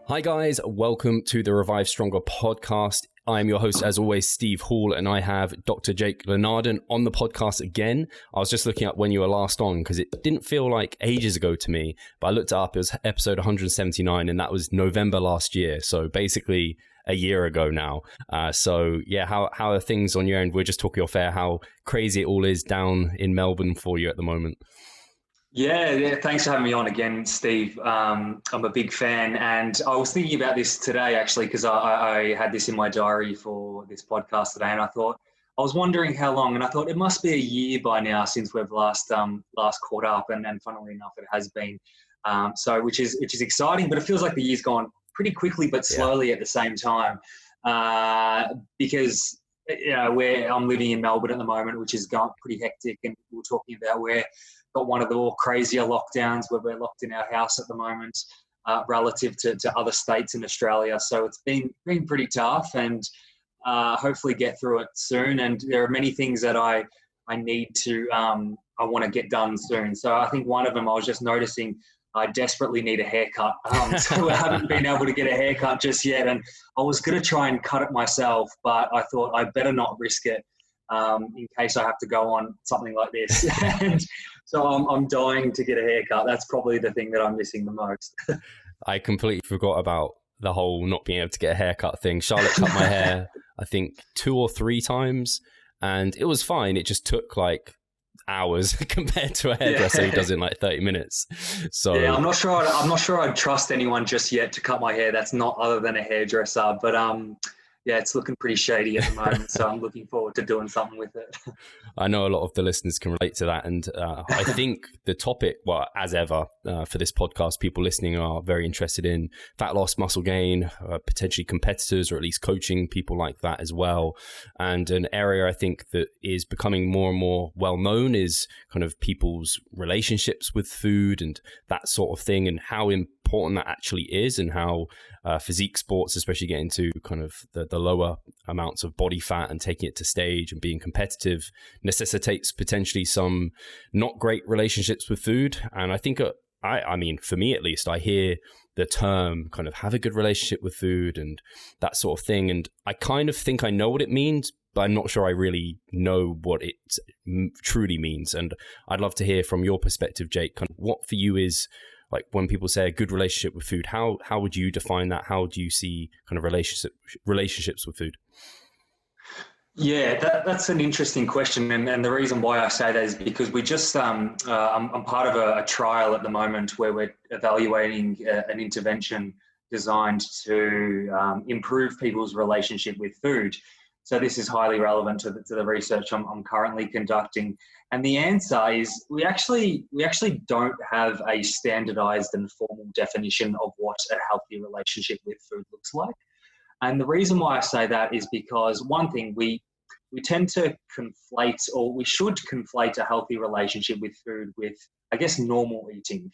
Hi guys, welcome to the Revive Stronger podcast. I'm your host, as always, Steve Hall, and I have Dr. Jake Linardon on the podcast again. I was just looking up when you were last on because it didn't feel like ages ago to me, but I looked it up. It was episode 179, and that was November last year. So basically a year ago now. How are things on your end? We're just talking off air, how crazy it all is down in Melbourne for you at the moment. Yeah. Thanks for having me on again, Steve. I'm a big fan, and I was thinking about this today actually because I had this in my diary for this podcast today, and I was wondering how long, and I thought it must be a year by now since we've last caught up, and funnily enough, it has been. Which is exciting, but it feels like the year's gone pretty quickly, but slowly at the same time, because where I'm living in Melbourne at the moment, which is gone pretty hectic, and we're talking about where got one of the more crazier lockdowns where we're locked in our house at the moment relative to other states in Australia. So it's been pretty tough, and hopefully get through it soon. And there are many things that I need to, I want to get done soon. So I think one of them, I was just noticing I desperately need a haircut. So I haven't been able to get a haircut just yet. And I was going to try and cut it myself, but I thought I better not risk it in case I have to go on something like this. And so I'm dying to get a haircut. That's probably the thing that I'm missing the most. I completely forgot about the whole not being able to get a haircut thing. Charlotte cut my hair, I think 2 or 3 times, and it was fine. It just took like hours compared to a hairdresser who does it in like 30 minutes. So yeah, I'm not sure I'd trust anyone just yet to cut my hair that's not other than a hairdresser. But yeah, it's looking pretty shady at the moment, so I'm looking forward to doing something with it. I know a lot of the listeners can relate to that, and I think the topic, well, as ever, for this podcast, people listening are very interested in fat loss, muscle gain, potentially competitors, or at least coaching people like that as well. And an area I think that is becoming more and more well-known is kind of people's relationships with food and that sort of thing, and how important that actually is, and how physique sports, especially get into kind of the lower amounts of body fat and taking it to stage and being competitive, necessitates potentially some not great relationships with food. And I think, I mean, for me at least, I hear the term kind of have a good relationship with food and that sort of thing. And I kind of think I know what it means, but I'm not sure I really know what it truly means. And I'd love to hear from your perspective, Jake, kind of what for you is, like, when people say a good relationship with food, how would you define that? How do you see kind of relationships with food? Yeah, that's an interesting question. And the reason why I say that is because we just, I'm part of a trial at the moment where we're evaluating an intervention designed to improve people's relationship with food. So this is highly relevant to the research I'm currently conducting. And the answer is we actually don't have a standardized and formal definition of what a healthy relationship with food looks like. And the reason why I say that is because one thing, we tend to conflate, or we should conflate, a healthy relationship with food with, I guess, normal eating.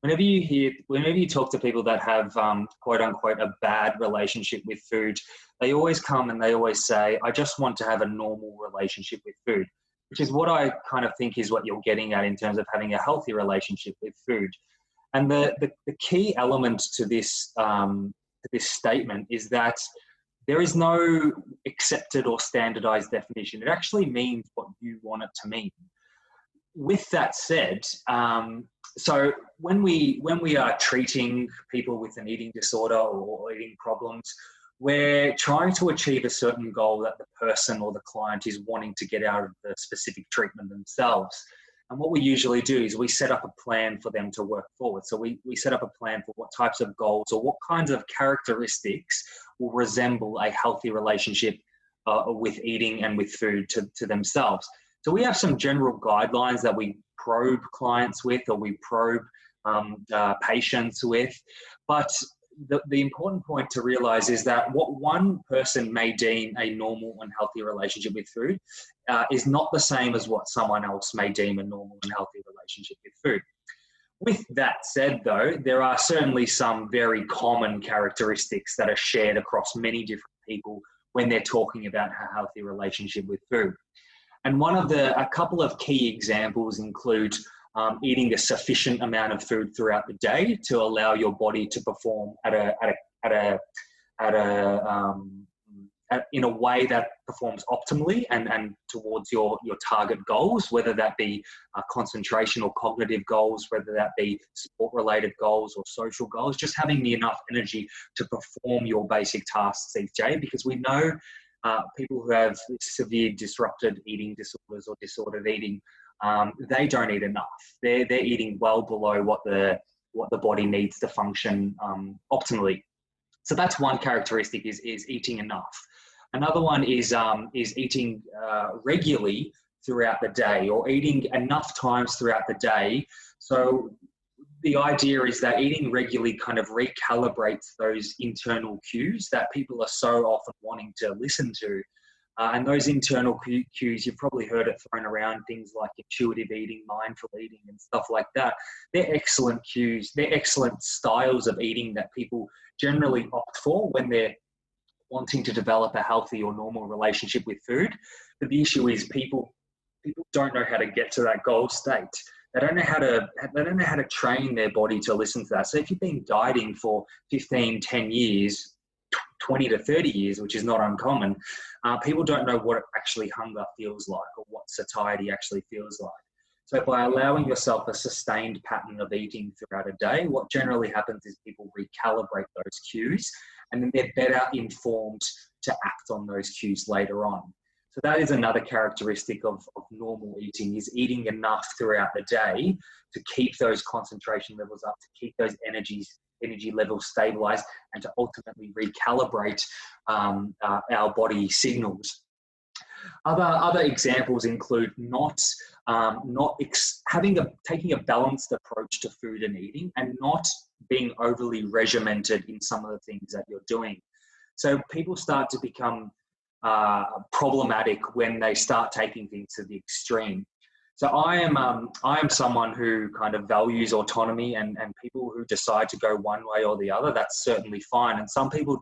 Whenever you talk to people that have quote unquote a bad relationship with food, they always come and they always say, I just want to have a normal relationship with food, which is what I kind of think is what you're getting at in terms of having a healthy relationship with food. And the key element to this statement is that there is no accepted or standardized definition. It actually means what you want it to mean. With that said, so when we are treating people with an eating disorder or eating problems, we're trying to achieve a certain goal that the person or the client is wanting to get out of the specific treatment themselves. And what we usually do is we set up a plan for them to work forward. So we set up a plan for what types of goals or what kinds of characteristics will resemble a healthy relationship with eating and with food to themselves. So we have some general guidelines that we probe clients with, or we probe patients with. But the important point to realize is that what one person may deem a normal and healthy relationship with food is not the same as what someone else may deem a normal and healthy relationship with food. With that said, though, there are certainly some very common characteristics that are shared across many different people when they're talking about a healthy relationship with food. And a couple of key examples include eating a sufficient amount of food throughout the day to allow your body to perform at a in a way that performs optimally and towards your target goals, whether that be concentration or cognitive goals, whether that be sport-related goals or social goals, just having enough energy to perform your basic tasks each day. Because we know people who have severe disrupted eating disorders or disordered eating, they don't eat enough. They're eating well below what the body needs to function optimally. So that's one characteristic, is eating enough. Another one is eating regularly throughout the day, or eating enough times throughout the day. So the idea is that eating regularly kind of recalibrates those internal cues that people are so often wanting to listen to. And those internal cues, you've probably heard it thrown around, things like intuitive eating, mindful eating, and stuff like that. They're excellent cues. They're excellent styles of eating that people generally opt for when they're wanting to develop a healthy or normal relationship with food. But the issue is people don't know how to get to that goal state. They don't know how to train their body to listen to that. So if you've been dieting for 15, 10 years, 20 to 30 years, which is not uncommon, people don't know what actually hunger feels like or what satiety actually feels like. So by allowing yourself a sustained pattern of eating throughout a day, what generally happens is people recalibrate those cues, and then they're better informed to act on those cues later on. So that is another characteristic of normal eating, is eating enough throughout the day to keep those concentration levels up, to keep those energy levels stabilized, and to ultimately recalibrate our body signals. Other examples include taking a balanced approach to food and eating, and not being overly regimented in some of the things that you're doing. So people start to become problematic when they start taking things to the extreme. So I am someone who kind of values autonomy, and people who decide to go one way or the other, that's certainly fine. And some people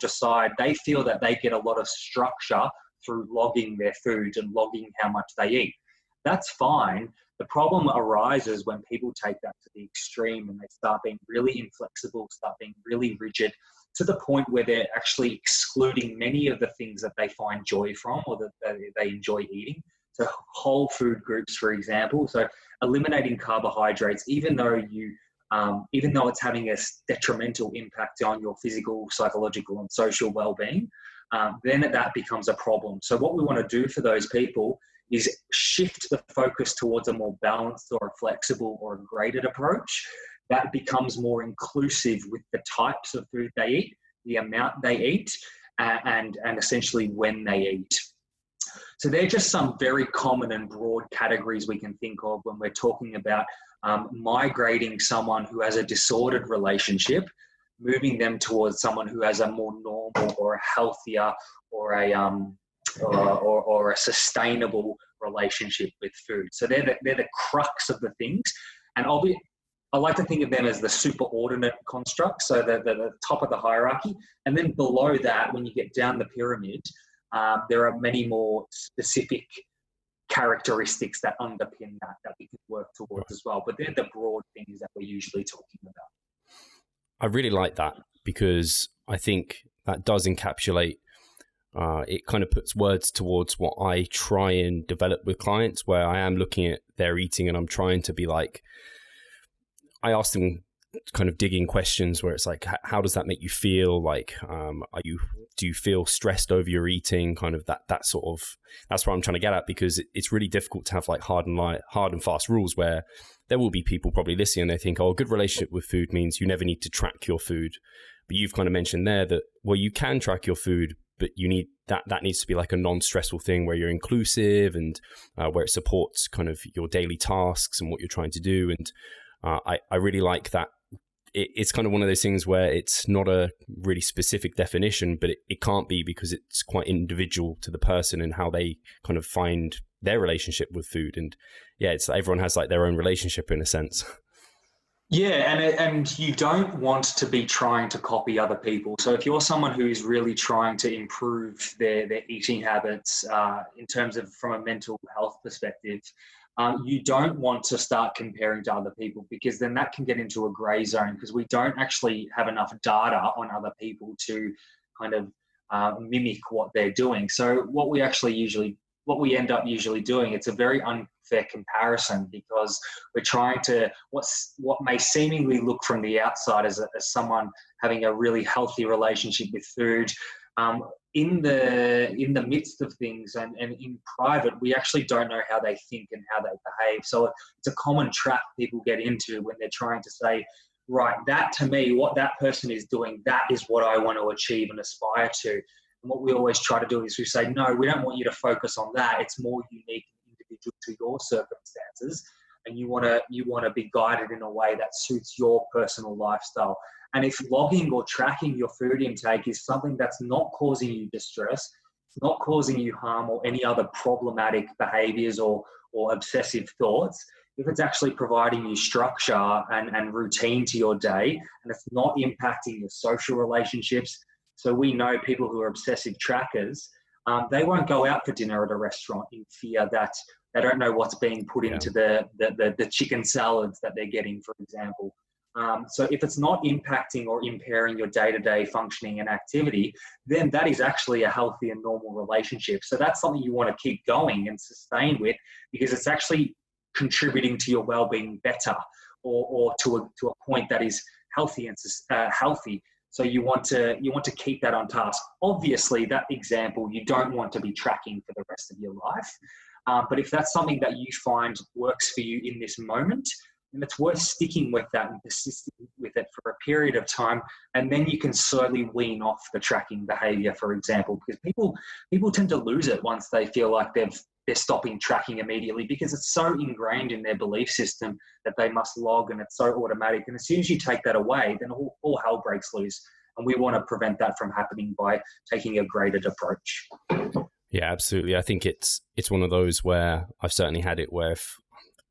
they feel that they get a lot of structure through logging their food and logging how much they eat. That's fine. The problem arises when people take that to the extreme and they start being really inflexible, start being really rigid, to the point where they're actually excluding many of the things that they find joy from, or that they enjoy eating. So whole food groups, for example. So eliminating carbohydrates, even though it's having a detrimental impact on your physical, psychological, and social well-being, then that becomes a problem. So what we want to do for those people is shift the focus towards a more balanced or a flexible or a graded approach that becomes more inclusive with the types of food they eat, the amount they eat, and essentially when they eat. So they're just some very common and broad categories we can think of when we're talking about migrating someone who has a disordered relationship, moving them towards someone who has a more normal or a healthier or a sustainable relationship with food. So they're the crux of the things. And I like to think of them as the superordinate construct, so the top of the hierarchy. And then below that, when you get down the pyramid, there are many more specific characteristics that underpin that we can work towards as well. But they're the broad things that we're usually talking about. I really like that, because I think that does encapsulate, it kind of puts words towards what I try and develop with clients, where I am looking at their eating and I'm trying to be like, I ask them kind of digging questions where it's like, how does that make you feel? Like, do you feel stressed over your eating? Kind of that sort of, that's what I'm trying to get at, because it's really difficult to have like hard and fast rules, where there will be people probably listening and they think, oh, a good relationship with food means you never need to track your food. But you've kind of mentioned there that, well, you can track your food, but you need that needs to be like a non-stressful thing where you're inclusive and where it supports kind of your daily tasks and what you're trying to do. And I really like that. It's kind of one of those things where it's not a really specific definition, but it can't be, because it's quite individual to the person and how they kind of find their relationship with food. And yeah, everyone has like their own relationship in a sense. Yeah, and you don't want to be trying to copy other people. So if you're someone who's really trying to improve their eating habits in terms of from a mental health perspective, you don't want to start comparing to other people, because then that can get into a gray zone, because we don't actually have enough data on other people to kind of mimic what they're doing. So what we end up usually doing, it's a very unfair comparison, because we're trying to, what may seemingly look from the outside as someone having a really healthy relationship with food, in the midst of things and in private, we actually don't know how they think and how they behave. So it's a common trap people get into when they're trying to say, right, that to me, what that person is doing, that is what I want to achieve and aspire to. And what we always try to do is we say, no, we don't want you to focus on that. It's more unique and individual to your circumstances. And you want to be guided in a way that suits your personal lifestyle. And if logging or tracking your food intake is something that's not causing you distress, it's not causing you harm or any other problematic behaviors or obsessive thoughts, if it's actually providing you structure and routine to your day, and it's not impacting your social relationships. So we know people who are obsessive trackers, they won't go out for dinner at a restaurant in fear that they don't know what's being put into the chicken salads that they're getting, for example. So if it's not impacting or impairing your day-to-day functioning and activity, then that is actually a healthy and normal relationship. So that's something you want to keep going and sustain with, because it's actually contributing to your well-being better, or to a point that is healthy and healthy. So you want to keep that on task. Obviously, that example, you don't want to be tracking for the rest of your life. But if that's something that you find works for you in this moment, then it's worth sticking with that and persisting with it for a period of time. And then you can slowly wean off the tracking behavior, for example, because people tend to lose it once they feel like they're stopping tracking immediately, because it's so ingrained in their belief system that they must log, and it's so automatic. And as soon as you take that away, then all hell breaks loose. And we want to prevent that from happening by taking a graded approach. Yeah, absolutely. I think it's one of those where I've certainly had it where, if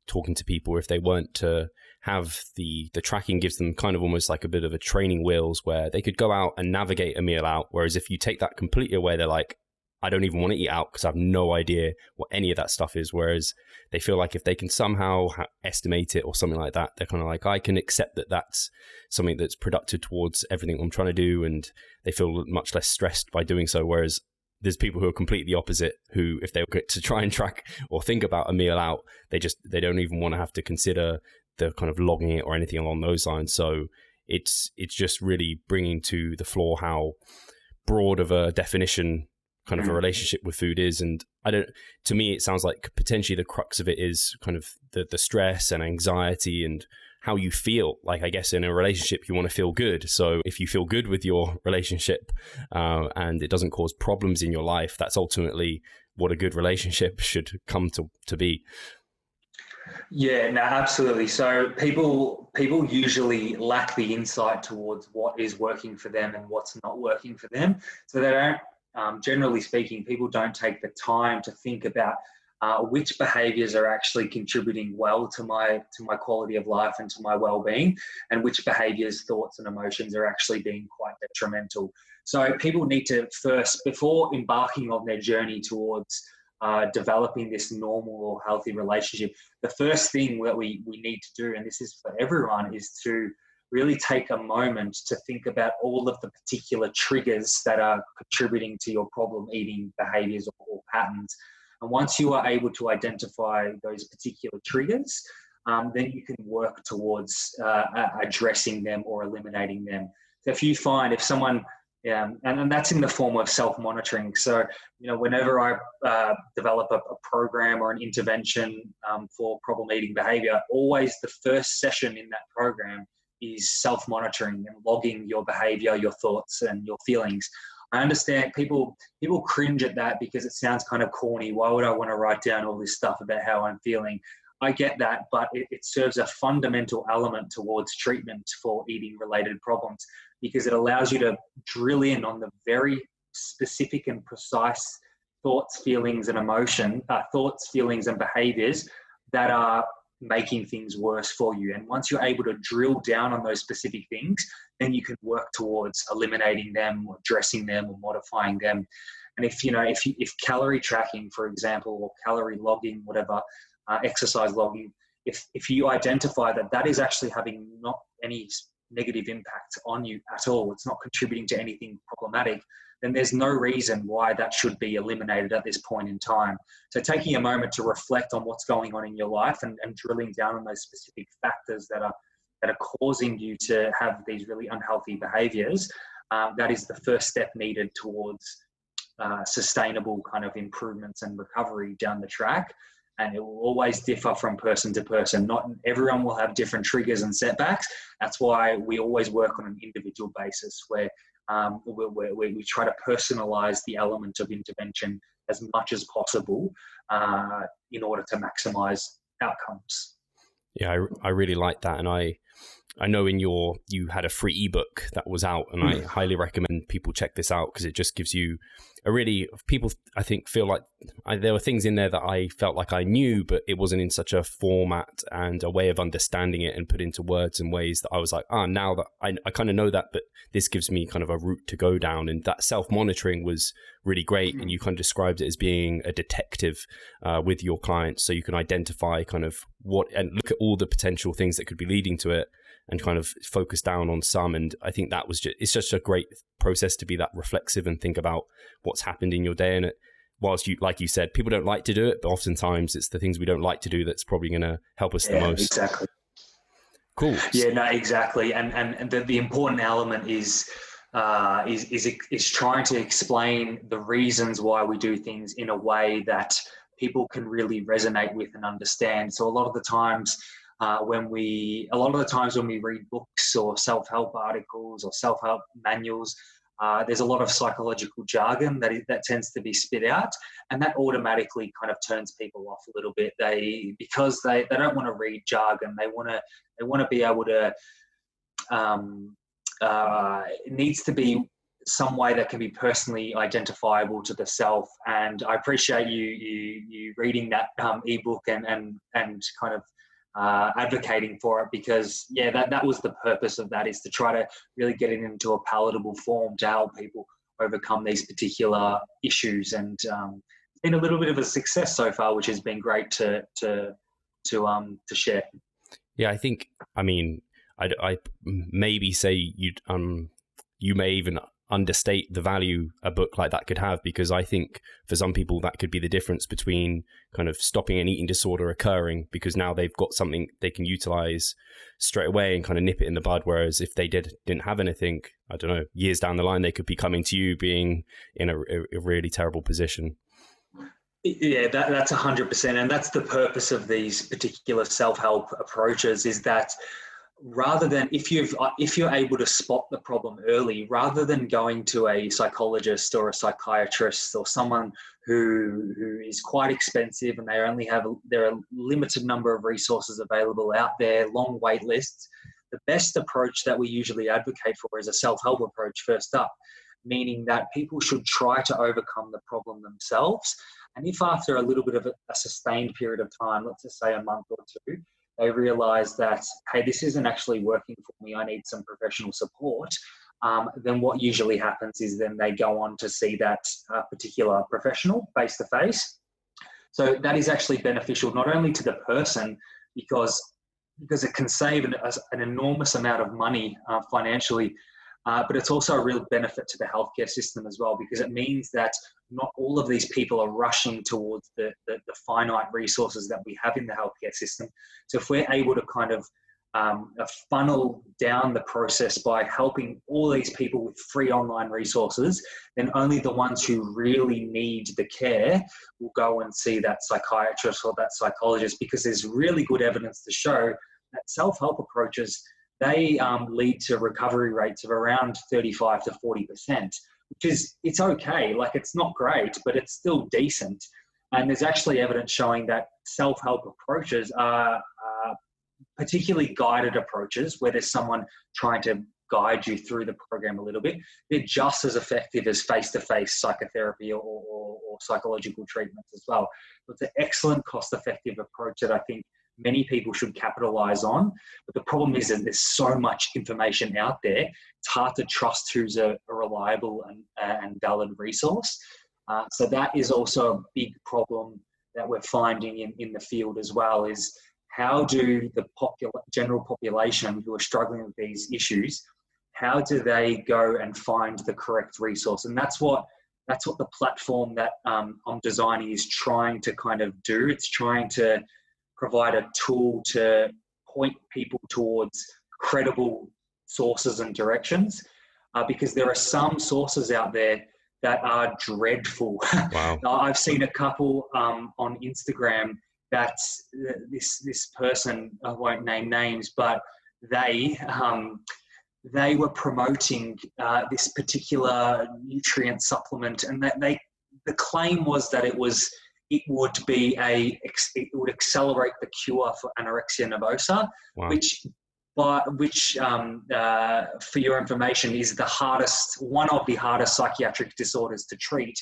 talking to people, if they weren't to have the tracking, gives them kind of almost like a bit of a training wheels where they could go out and navigate a meal out. Whereas if you take that completely away, they're like, I don't even want to eat out because I have no idea what any of that stuff is. Whereas they feel like if they can somehow estimate it or something like that, they're kind of like, I can accept that that's something that's productive towards everything I'm trying to do. And they feel much less stressed by doing so. Whereas there's people who are completely opposite, who, if they were to try and track or think about a meal out, they don't even want to have to consider the kind of logging it or anything along those lines. So it's just really bringing to the floor how broad of a definition kind of a relationship with food is. And to me, it sounds like potentially the crux of it is kind of the stress and anxiety and how you feel. Like, I guess in a relationship, you want to feel good. So if you feel good with your relationship and it doesn't cause problems in your life, that's ultimately what a good relationship should come to be. Yeah, no, absolutely. So people usually lack the insight towards what is working for them and what's not working for them. So they don't, generally speaking, people don't take the time to think about which behaviors are actually contributing well to my quality of life and to my well-being, and which behaviors, thoughts and emotions are actually being quite detrimental. So people need to first, before embarking on their journey towards developing this normal or healthy relationship, the first thing that we need to do, and this is for everyone, is to really take a moment to think about all of the particular triggers that are contributing to your problem eating behaviors or patterns. And once you are able to identify those particular triggers, then you can work towards addressing them or eliminating them. So if someone, and that's in the form of self-monitoring. So, whenever I develop a program or an intervention for problem eating behavior, always the first session in that program is self-monitoring and logging your behavior, your thoughts and your feelings. I understand people cringe at that because it sounds kind of corny. Why would I want to write down all this stuff about how I'm feeling? I get that, but it serves a fundamental element towards treatment for eating-related problems, because it allows you to drill in on the very specific and precise thoughts, feelings and behaviors that are making things worse for you. And once you're able to drill down on those specific things, then you can work towards eliminating them or addressing them or modifying them. And if calorie tracking, for example, or calorie logging, whatever, exercise logging, if you identify that that is actually having not any negative impact on you at all, it's not contributing to anything problematic, then there's no reason why that should be eliminated at this point in time. So taking a moment to reflect on what's going on in your life and drilling down on those specific factors that are causing you to have these really unhealthy behaviors, that is the first step needed towards sustainable kind of improvements and recovery down the track. And it will always differ from person to person. Not everyone will have different triggers and setbacks. That's why we always work on an individual basis, where we try to personalize the element of intervention as much as possible in order to maximize outcomes. Yeah, I really like that. And I know you had a free ebook that was out, and I highly recommend people check this out, because it just gives you people I think feel like there were things in there that I felt like I knew, but it wasn't in such a format and a way of understanding it and put into words and ways that I was like, now that I kind of know that, but this gives me kind of a route to go down. And that self-monitoring was really great. And you kind of described it as being a detective with your clients, so you can identify kind of and look at all the potential things that could be leading to it, and kind of focus down on some. And I think that was it's just a great process to be that reflexive and think about what's happened in your day. And whilst like you said, people don't like to do it, but oftentimes it's the things we don't like to do that's probably going to help us the most. Exactly. Cool. Yeah, no, exactly. And the important element is trying to explain the reasons why we do things in a way that people can really resonate with and understand. So a lot of the times when we read books or self-help articles or self-help manuals, there's a lot of psychological jargon that tends to be spit out, and that automatically kind of turns people off a little bit. Because they don't want to read jargon. They want to be able to. It needs to be some way that can be personally identifiable to the self. And I appreciate you reading that ebook and kind of advocating for it, because that was the purpose of that, is to try to really get it into a palatable form to help people overcome these particular issues. And it's been a little bit of a success so far, which has been great to share. Yeah, I think, I maybe say you may even understate the value a book like that could have, because I think for some people that could be the difference between kind of stopping an eating disorder occurring, because now they've got something they can utilize straight away and kind of nip it in the bud. Whereas if they didn't have anything, I don't know, years down the line, they could be coming to you being in a really terrible position. Yeah, that's 100%. And that's the purpose of these particular self-help approaches, is that rather than, if you're able to spot the problem early, rather than going to a psychologist or a psychiatrist or someone who is quite expensive and there are a limited number of resources available out there, long wait lists, the best approach that we usually advocate for is a self-help approach first up, meaning that people should try to overcome the problem themselves. And if after a little bit of a sustained period of time, let's just say a month or two, they realize that, hey, this isn't actually working for me, I need some professional support, then what usually happens is then they go on to see that particular professional face-to-face. So that is actually beneficial not only to the person, because it can save an enormous amount of money financially, but it's also a real benefit to the healthcare system as well, because it means that not all of these people are rushing towards the finite resources that we have in the healthcare system. So if we're able to kind of funnel down the process by helping all these people with free online resources, then only the ones who really need the care will go and see that psychiatrist or that psychologist, because there's really good evidence to show that self-help approaches, they lead to recovery rates of around 35 to 40%, it's okay. Like, it's not great, but it's still decent. And there's actually evidence showing that self-help approaches are particularly guided approaches, where there's someone trying to guide you through the program a little bit. They're just as effective as face-to-face psychotherapy or psychological treatments as well. So it's an excellent cost-effective approach that I think many people should capitalize on. But the problem is that there's so much information out there. It's hard to trust who's a reliable and valid resource. So that is also a big problem that we're finding in the field as well, is how do the general population who are struggling with these issues, how do they go and find the correct resource? And that's what the platform that I'm designing is trying to kind of do. It's trying to provide a tool to point people towards credible sources and directions, because there are some sources out there that are dreadful. Wow. I've seen a couple on Instagram that this person, I won't name names, but they were promoting this particular nutrient supplement, and that the claim was that it would accelerate the cure for anorexia nervosa, wow. which for your information is one of the hardest psychiatric disorders to treat.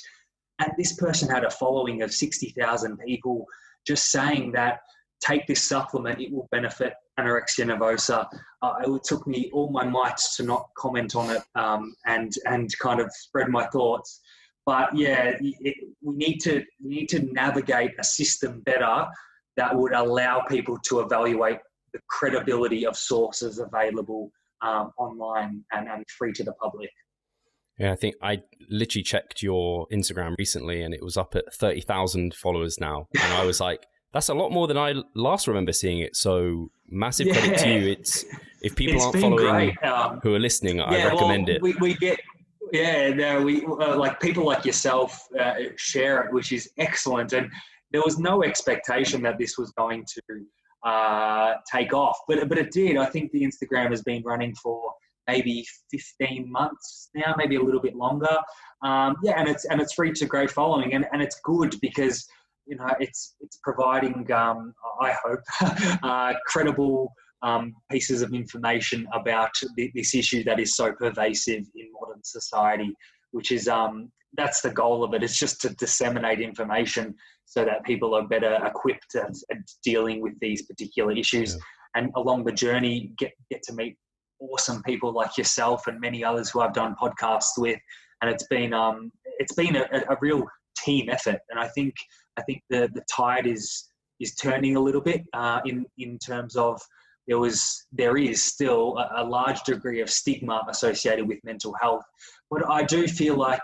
And this person had a following of 60,000 people just saying that take this supplement, it will benefit anorexia nervosa. It took me all my might to not comment on it and kind of spread my thoughts. But yeah, we need to navigate a system better that would allow people to evaluate the credibility of sources available online and free to the public. Yeah, I think I literally checked your Instagram recently and it was up at 30,000 followers now. And I was like, that's a lot more than I last remember seeing it. So massive credit to you. If people aren't following who are listening, I recommend it. We get, like people like yourself share it, which is excellent. And there was no expectation that this was going to take off, but it did. I think the Instagram has been running for maybe 15 months now, maybe a little bit longer. And it's reached a great following, and it's good because it's providing I hope credible pieces of information about this issue that is so pervasive in modern society, which is that's the goal of it. It's just to disseminate information so that people are better equipped at dealing with these particular issues. Yeah. And along the journey, get to meet awesome people like yourself and many others who I've done podcasts with. And it's been a real team effort. And I think the tide is turning a little bit in terms of there is still a large degree of stigma associated with mental health. But I do feel like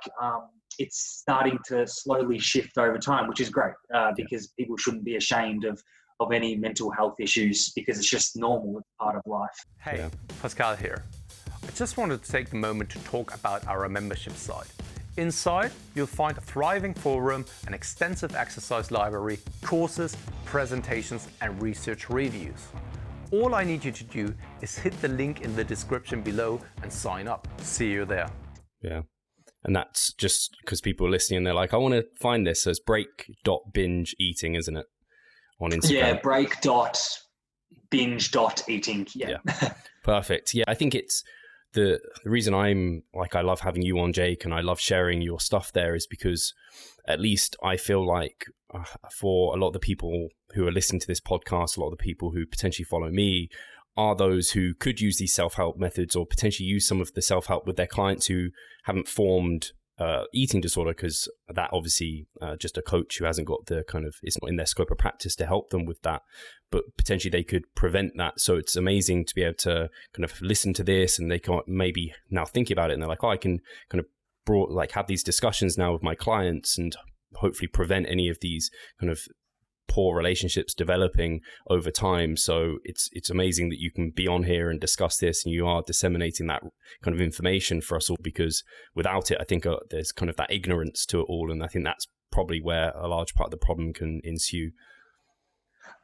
it's starting to slowly shift over time, which is great because people shouldn't be ashamed of any mental health issues because it's just normal, it's part of life. Hey, Pascal here. I just wanted to take the moment to talk about our membership site. Inside, you'll find a thriving forum, an extensive exercise library, courses, presentations, and research reviews. All I need you to do is hit the link in the description below and sign up. See you there. Yeah. And that's just because people are listening and they're like, I want to find this. So it's break.binge-eating, isn't it? On Instagram. Yeah, break.binge.eating. Yeah. Perfect. Yeah, I think it's the reason I love having you on, Jake, and I love sharing your stuff there is because at least I feel like for a lot of the people who are listening to this podcast, a lot of the people who potentially follow me are those who could use these self-help methods or potentially use some of the self-help with their clients who haven't formed eating disorder, because that obviously just a coach who hasn't got the kind of, it's not in their scope of practice to help them with that, but potentially they could prevent that. So it's amazing to be able to kind of listen to this and they can maybe now think about it and they're like, oh, I can kind of have these discussions now with my clients and hopefully prevent any of these kind of poor relationships developing over time. So it's amazing that you can be on here and discuss this and you are disseminating that kind of information for us all, because without it, I think there's kind of that ignorance to it all. And I think that's probably where a large part of the problem can ensue.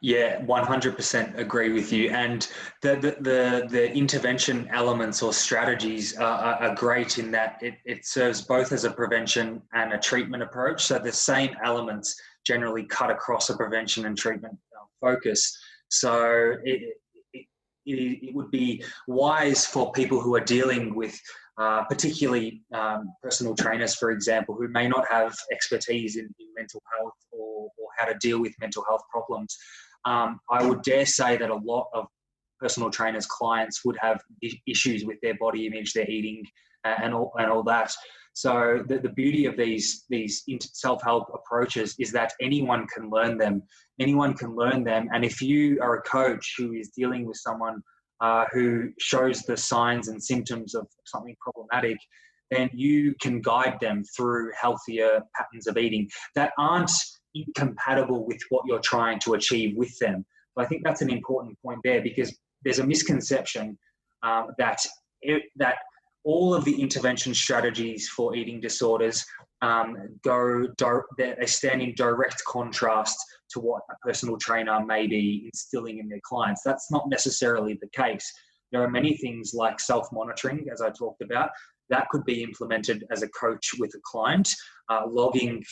Yeah, 100% agree with you. And the intervention elements or strategies are great in that it serves both as a prevention and a treatment approach. So the same elements generally cut across a prevention and treatment focus. So it would be wise for people who are dealing with particularly personal trainers, for example, who may not have expertise in mental health or how to deal with mental health problems. I would dare say that a lot of personal trainers' clients would have issues with their body image, their eating, and all that. So the beauty of these self-help approaches is that anyone can learn them. Anyone can learn them. And if you are a coach who is dealing with someone who shows the signs and symptoms of something problematic, then you can guide them through healthier patterns of eating that aren't incompatible with what you're trying to achieve with them. So I think that's an important point there, because there's a misconception that all of the intervention strategies for eating disorders they stand in direct contrast to what a personal trainer may be instilling in their clients. That's not necessarily the case. There are many things like self-monitoring, as I talked about, that could be implemented as a coach with a client, logging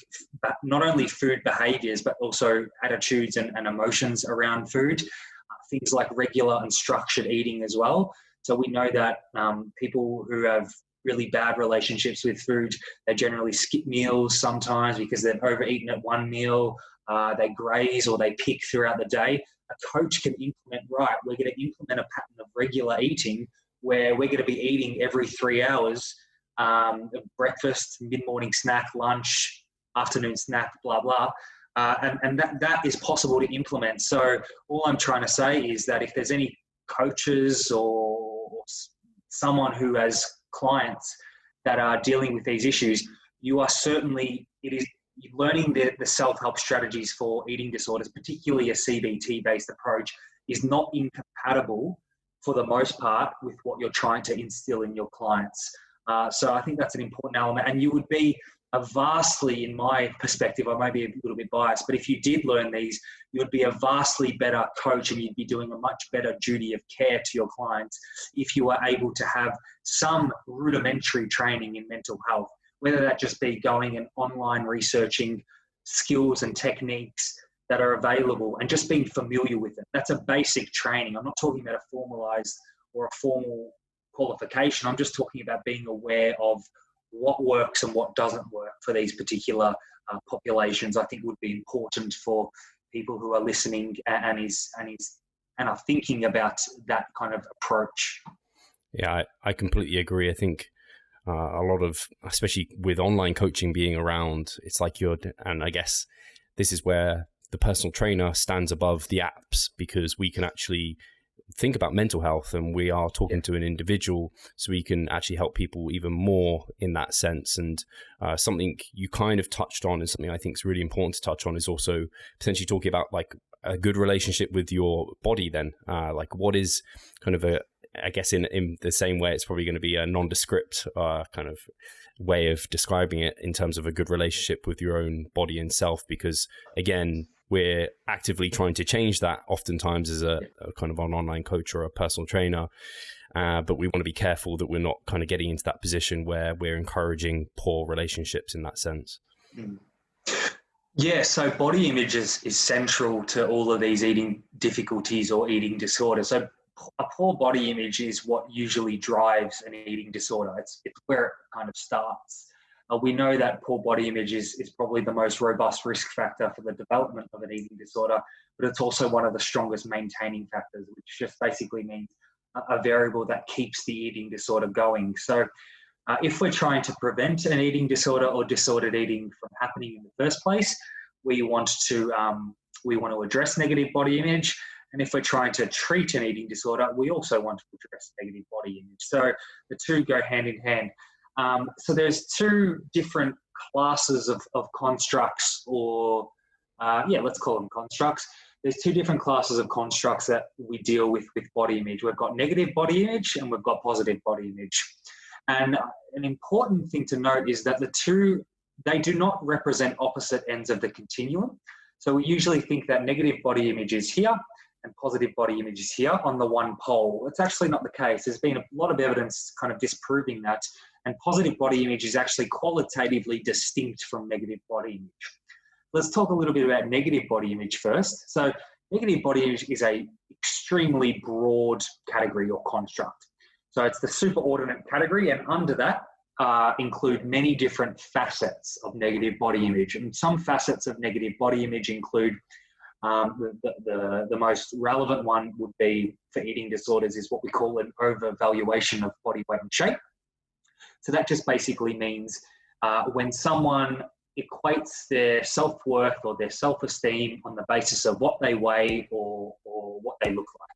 not only food behaviors, but also attitudes and emotions around food, things like regular and structured eating as well. So we know that people who have really bad relationships with food, they generally skip meals sometimes because they've overeaten at one meal, they graze or they pick throughout the day. A coach can implement, right, we're going to implement a pattern of regular eating where we're going to be eating every 3 hours, breakfast, mid-morning snack, lunch, afternoon snack, blah, blah. And that is possible to implement. So all I'm trying to say is that if there's any coaches or someone who has clients that are dealing with these issues, you are certainly, learning the self-help strategies for eating disorders, particularly a CBT-based approach, is not incompatible for the most part with what you're trying to instill in your clients. So I think that's an important element. And you would be in my perspective, I may be a little bit biased, but if you did learn these, you would be a vastly better coach and you'd be doing a much better duty of care to your clients if you were able to have some rudimentary training in mental health, whether that just be going and online researching skills and techniques that are available and just being familiar with it. That's a basic training. I'm not talking about a formalized or a formal qualification. I'm just talking about being aware of what works and what doesn't work for these particular populations. I think would be important for people who are listening and are thinking about that kind of approach. Yeah, I completely agree. I think a lot of, especially with online coaching being around, it's like and I guess this is where the personal trainer stands above the apps, because we can actually think about mental health and we are talking to an individual, so we can actually help people even more in that sense. And something you kind of touched on, and something I think is really important to touch on, is also potentially talking about like a good relationship with your body then. Like what is kind of I guess in the same way, it's probably going to be a nondescript kind of way of describing it in terms of a good relationship with your own body and self, because again, we're actively trying to change that oftentimes as a kind of an online coach or a personal trainer. But we want to be careful that we're not kind of getting into that position where we're encouraging poor relationships in that sense. Yeah, so body image is central to all of these eating difficulties or eating disorders. So a poor body image is what usually drives an eating disorder. It's where it kind of starts. We know that poor body image is probably the most robust risk factor for the development of an eating disorder, but it's also one of the strongest maintaining factors, which just basically means a variable that keeps the eating disorder going. So if we're trying to prevent an eating disorder or disordered eating from happening in the first place, we want to address negative body image. And if we're trying to treat an eating disorder, we also want to address negative body image. So the two go hand in hand. So there's two different classes of constructs, or let's call them constructs. There's two different classes of constructs that we deal with body image. We've got negative body image and we've got positive body image. And an important thing to note is that the two, they do not represent opposite ends of the continuum. So we usually think that negative body image is here and positive body image is here on the one pole. It's actually not the case. There's been a lot of evidence kind of disproving that. And positive body image is actually qualitatively distinct from negative body image. Let's talk a little bit about negative body image first. So negative body image is a extremely broad category or construct. So it's the superordinate category, and under that include many different facets of negative body image. And some facets of negative body image include The most relevant one would be for eating disorders is what we call an overvaluation of body weight and shape. So that just basically means when someone equates their self-worth or their self-esteem on the basis of what they weigh or what they look like.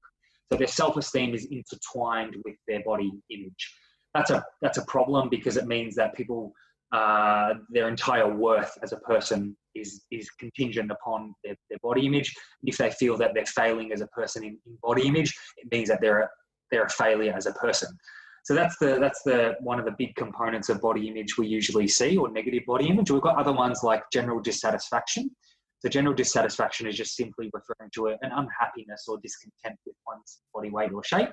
So their self-esteem is intertwined with their body image. That's a problem, because it means that people, their entire worth as a person is contingent upon their body image. If they feel that they're failing as a person in body image, it means that they're a failure as a person. So that's one of the big components of body image we usually see, or negative body image. We've got other ones like general dissatisfaction. So general dissatisfaction is just simply referring to an unhappiness or discontent with one's body weight or shape.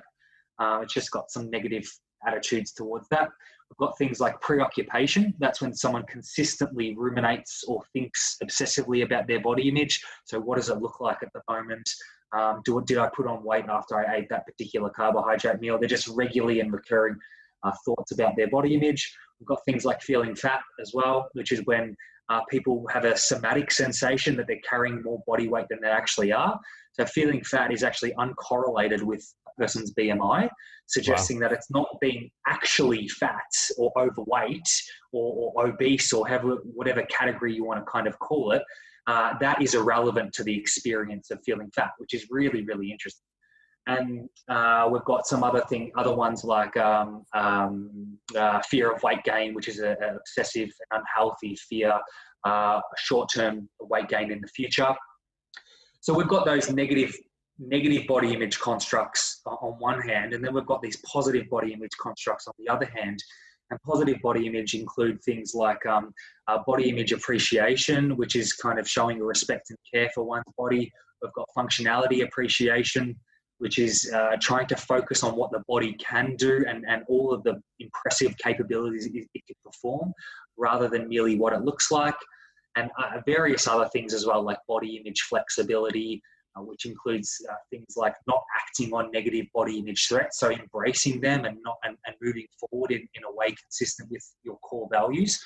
It's just got some negative attitudes towards that. We've got things like preoccupation. That's when someone consistently ruminates or thinks obsessively about their body image. So what does it look like at the moment? Did I put on weight after I ate that particular carbohydrate meal? They're just regularly and recurring thoughts about their body image. We've got things like feeling fat as well, which is when people have a somatic sensation that they're carrying more body weight than they actually are. So feeling fat is actually uncorrelated with a person's BMI, suggesting that it's not being actually fat or overweight or obese or whatever category you want to kind of call it. That is irrelevant to the experience of feeling fat, which is really, really interesting. And we've got some other ones like fear of weight gain, which is an obsessive and unhealthy fear, short-term weight gain in the future. So we've got those negative body image constructs on one hand, and then we've got these positive body image constructs on the other hand. And positive body image include things like body image appreciation, which is kind of showing respect and care for one's body. We've got functionality appreciation, which is trying to focus on what the body can do and all of the impressive capabilities it can perform, rather than merely what it looks like. And various other things as well, like body image flexibility, which includes things like not acting on negative body image threats, so embracing them and moving forward in a way consistent with your core values.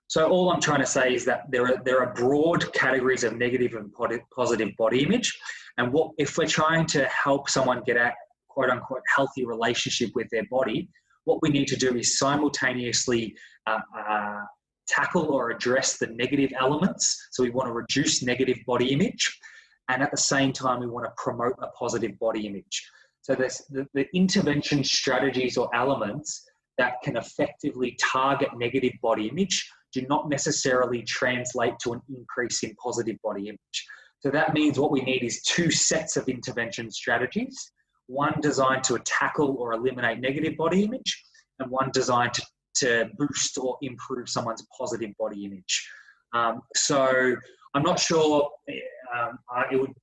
So all I'm trying to say is that there are broad categories of negative and positive body image, and if we're trying to help someone get a quote unquote healthy relationship with their body, what we need to do is simultaneously tackle or address the negative elements. So we want to reduce negative body image, and at the same time we want to promote a positive body image. So there's the intervention strategies or elements that can effectively target negative body image do not necessarily translate to an increase in positive body image. So that means what we need is two sets of intervention strategies, one designed to tackle or eliminate negative body image, and one designed to boost or improve someone's positive body image. So I'm not sure it would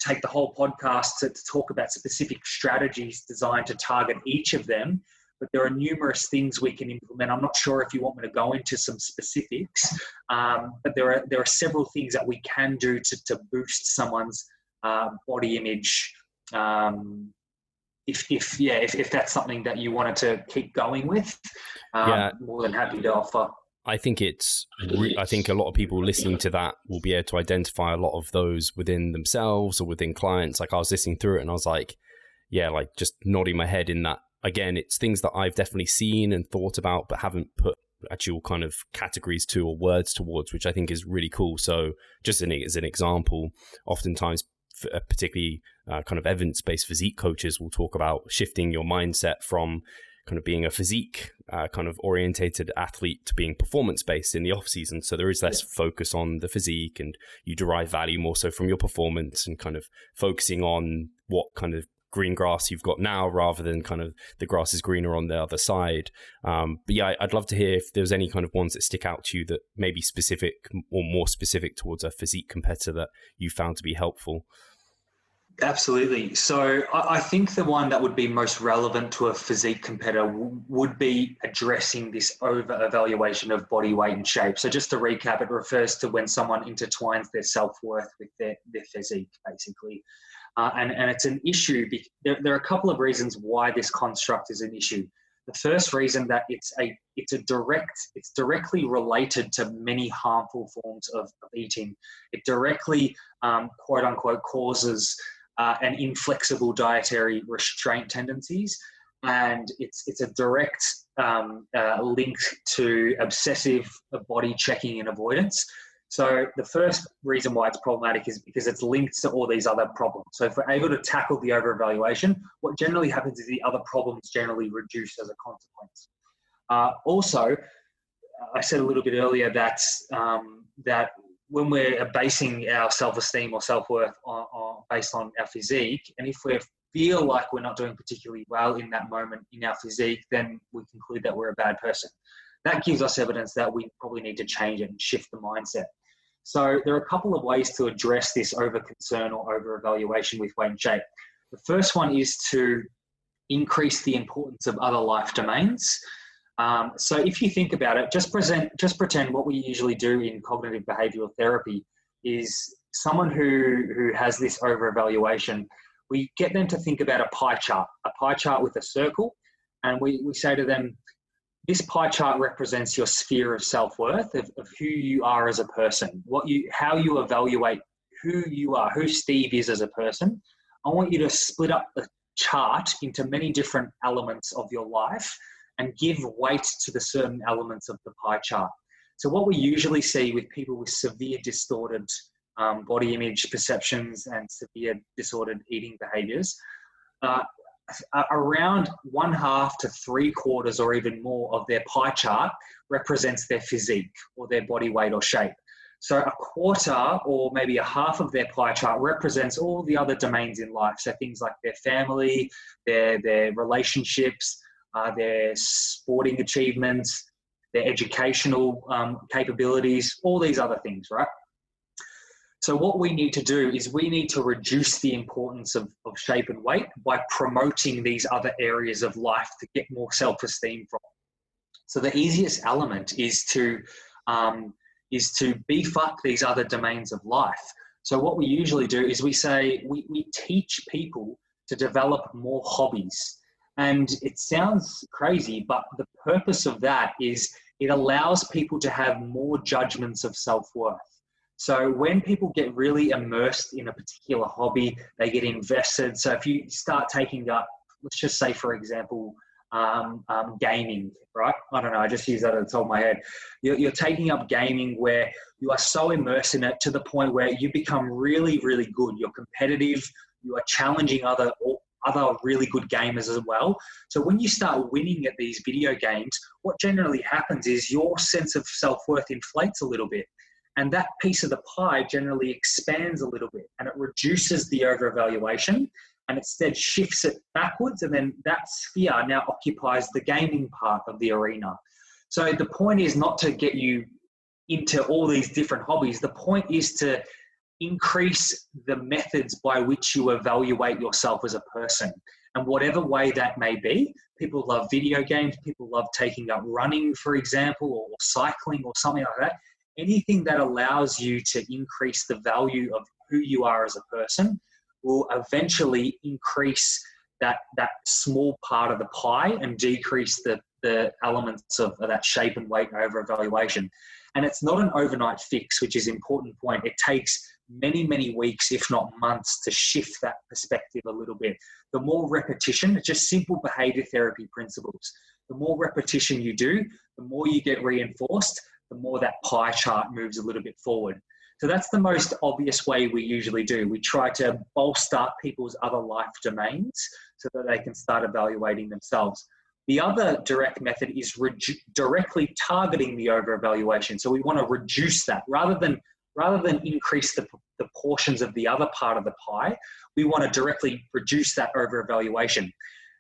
take the whole podcast to talk about specific strategies designed to target each of them, but there are numerous things we can implement. I'm not sure if you want me to go into some specifics, but there are several things that we can do to boost someone's body image. If that's something that you wanted to keep going with, more than happy to offer. I think I think a lot of people listening to that will be able to identify a lot of those within themselves or within clients. Like I was listening through it and I was like, just nodding my head in that. Again, it's things that I've definitely seen and thought about, but haven't put actual kind of categories to or words towards, which I think is really cool. So just as an example, oftentimes, particularly kind of evidence-based physique coaches will talk about shifting your mindset from kind of being a physique kind of orientated athlete to being performance-based in the off season. So there is less focus on the physique and you derive value more so from your performance and kind of focusing on what kind of green grass you've got now rather than kind of the grass is greener on the other side. I'd love to hear if there's any kind of ones that stick out to you that may be specific or more specific towards a physique competitor that you found to be helpful. Absolutely. So I think the one that would be most relevant to a physique competitor would be addressing this over-evaluation of body weight and shape. So just to recap, it refers to when someone intertwines their self-worth with their physique, basically. And it's an issue. There are a couple of reasons why this construct is an issue. The first reason that it's directly related to many harmful forms of eating. It directly, quote unquote, causes an inflexible dietary restraint tendencies, and it's a direct link to obsessive body checking and avoidance. So the first reason why it's problematic is because it's linked to all these other problems. So if we're able to tackle the over-evaluation, what generally happens is the other problems generally reduce as a consequence. Also, I said a little bit earlier that that when we're basing our self-esteem or self-worth based on our physique, and if we feel like we're not doing particularly well in that moment in our physique, then we conclude that we're a bad person. That gives us evidence that we probably need to change it and shift the mindset. So there are a couple of ways to address this over-concern or over-evaluation with weight and shape. The first one is to increase the importance of other life domains. So if you think about it, just pretend what we usually do in cognitive behavioral therapy is someone who has this over-evaluation, we get them to think about a pie chart with a circle, and we say to them, this pie chart represents your sphere of self-worth, of who you are as a person, how you evaluate who you are, who Steve is as a person. I want you to split up the chart into many different elements of your life and give weight to the certain elements of the pie chart. So what we usually see with people with severe distorted body image perceptions and severe disordered eating behaviors, around 1/2 to 3/4 or even more of their pie chart represents their physique or their body weight or shape. So 1/4 or maybe 1/2 of their pie chart represents all the other domains in life. So things like their family, their relationships, their sporting achievements, their educational capabilities, all these other things, right? So what we need to do is we need to reduce the importance of shape and weight by promoting these other areas of life to get more self-esteem from. So the easiest element is to beef up these other domains of life. So what we usually do is we say, we teach people to develop more hobbies. And it sounds crazy, but the purpose of that is it allows people to have more judgments of self-worth. So when people get really immersed in a particular hobby, they get invested. So if you start taking up, let's just say, for example, gaming, right? I don't know, I just use that at the top of my head. You're taking up gaming where you are so immersed in it to the point where you become really, really good. You're competitive. You are challenging other really good gamers as well. So when you start winning at these video games, what generally happens is your sense of self-worth inflates a little bit. And that piece of the pie generally expands a little bit, and it reduces the over-evaluation and instead shifts it backwards. And then that sphere now occupies the gaming part of the arena. So the point is not to get you into all these different hobbies. The point is to increase the methods by which you evaluate yourself as a person. And whatever way that may be, people love video games, people love taking up running, for example, or cycling or something like that. Anything that allows you to increase the value of who you are as a person will eventually increase that small part of the pie and decrease the elements of that shape and weight over evaluation. And it's not an overnight fix, which is an important point. It takes many, many weeks, if not months, to shift that perspective a little bit. The more repetition, it's just simple behavior therapy principles. The more repetition you do, the more you get reinforced, the more that pie chart moves a little bit forward. So that's the most obvious way we usually do. We try to bolster people's other life domains so that they can start evaluating themselves. The other direct method is directly targeting the over-evaluation. So we want to reduce that. Rather than increase the portions of the other part of the pie, we want to directly reduce that over-evaluation.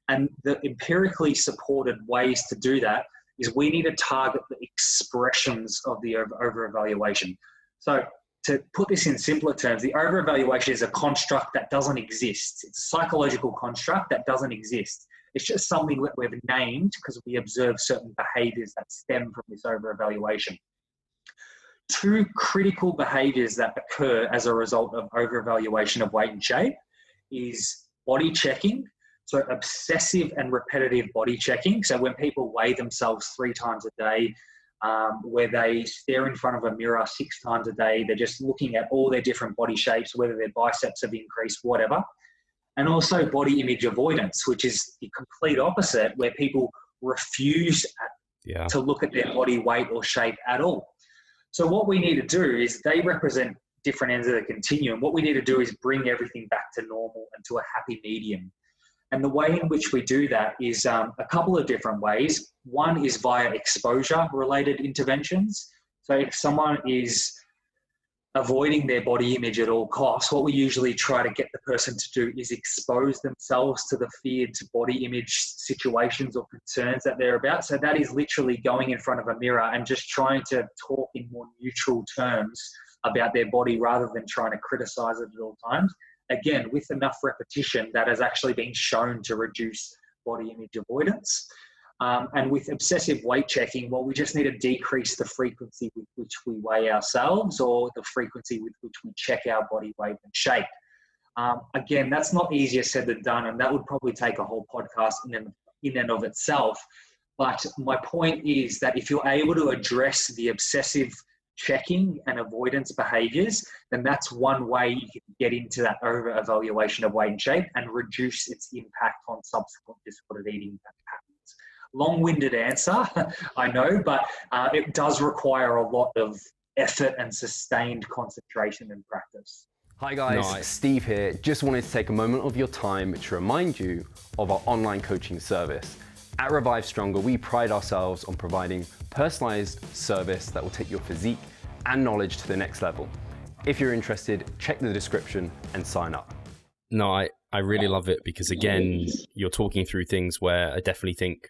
And the empirically supported ways to do that is we need to target the expressions of the over-evaluation. So to put this in simpler terms, the over-evaluation is a construct that doesn't exist. It's a psychological construct that doesn't exist. It's just something that we've named because we observe certain behaviors that stem from this over-evaluation. Two critical behaviors that occur as a result of over-evaluation of weight and shape is body checking. So obsessive and repetitive body checking. So when people weigh themselves 3 times a day, where they stare in front of a mirror 6 times a day, they're just looking at all their different body shapes, whether their biceps have increased, whatever. And also body image avoidance, which is the complete opposite, where people refuse to look at their body weight or shape at all. So what we need to do is, they represent different ends of the continuum. What we need to do is bring everything back to normal and to a happy medium. And the way in which we do that is a couple of different ways. One is via exposure-related interventions. So if someone is avoiding their body image at all costs, what we usually try to get the person to do is expose themselves to the feared body image situations or concerns that they're about. So that is literally going in front of a mirror and just trying to talk in more neutral terms about their body rather than trying to criticize it at all times. Again, with enough repetition, that has actually been shown to reduce body image avoidance. And with obsessive weight checking, well, we just need to decrease the frequency with which we weigh ourselves, or the frequency with which we check our body weight and shape. Again, that's not easier said than done, and that would probably take a whole podcast in and of itself. But my point is that if you're able to address the obsessive checking and avoidance behaviors, then that's one way you can get into that over-evaluation of weight and shape and reduce its impact on subsequent disordered eating patterns. Long-winded answer, I know, but it does require a lot of effort and sustained concentration and practice. Hi guys, Steve here. Just wanted to take a moment of your time to remind you of our online coaching service. At Revive Stronger, we pride ourselves on providing personalized service that will take your physique and knowledge to the next level. If you're interested, check the description and sign up. No, I really love it, because again, you're talking through things where I definitely think